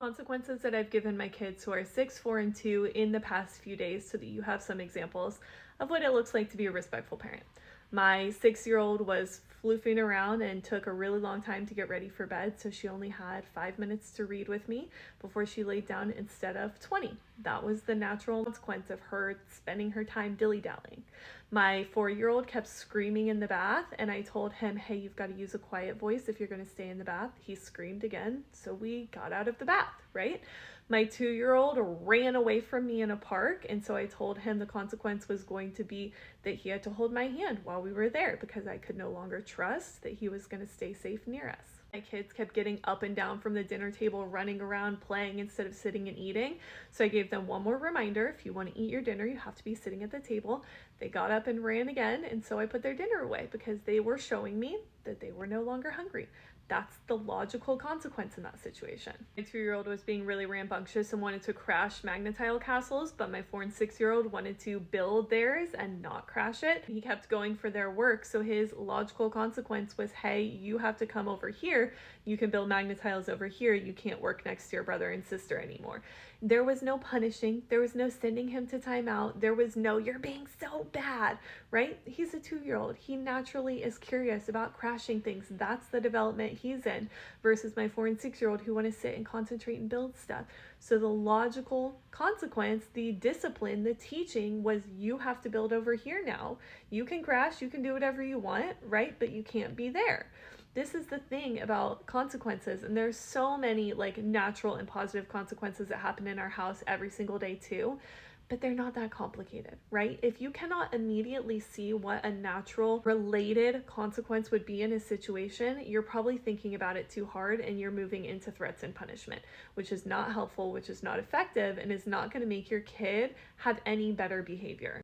Consequences that I've given my kids who are 6, 4, and 2 in the past few days so that you have some examples of what it looks like to be a respectful parent. My 6-year-old was floofing around and took a really long time to get ready for bed, so she only had 5 minutes to read with me before she laid down instead of 20. That was the natural consequence of her spending her time dilly-dallying. My 4-year-old kept screaming in the bath, and I told him, hey, you've got to use a quiet voice if you're going to stay in the bath. He screamed again, so we got out of the bath, right? My 2-year-old ran away from me in a park, and so I told him the consequence was going to be that he had to hold my hand while we were there because I could no longer trust that he was going to stay safe near us. My kids kept getting up and down from the dinner table, running around, playing instead of sitting and eating. So I gave them one more reminder. If you want to eat your dinner, you have to be sitting at the table. They got up and ran again, and so I put their dinner away because they were showing me that they were no longer hungry. That's the logical consequence in that situation. My 2-year-old was being really rambunctious and wanted to crash Magna-Tile castles, but my 4 and 6-year-old wanted to build theirs and not crash it. He kept going for their work, so his logical consequence was, hey, you have to come over here. You can build Magna-Tiles over here. You can't work next to your brother and sister anymore. There was no punishing. There was no sending him to timeout. There was no, you're being so bad, right? He's a 2-year-old. He naturally is curious about crashing things. That's the development he's in, versus my 4 and 6-year-old who want to sit and concentrate and build stuff. So the logical consequence, the discipline, the teaching was, you have to build over here now. You can crash, you can do whatever you want, right? But you can't be there. This is the thing about consequences, and there's so many like natural and positive consequences that happen in our house every single day too, but they're not that complicated, right? If you cannot immediately see what a natural related consequence would be in a situation, you're probably thinking about it too hard and you're moving into threats and punishment, which is not helpful, which is not effective, and is not going to make your kid have any better behavior.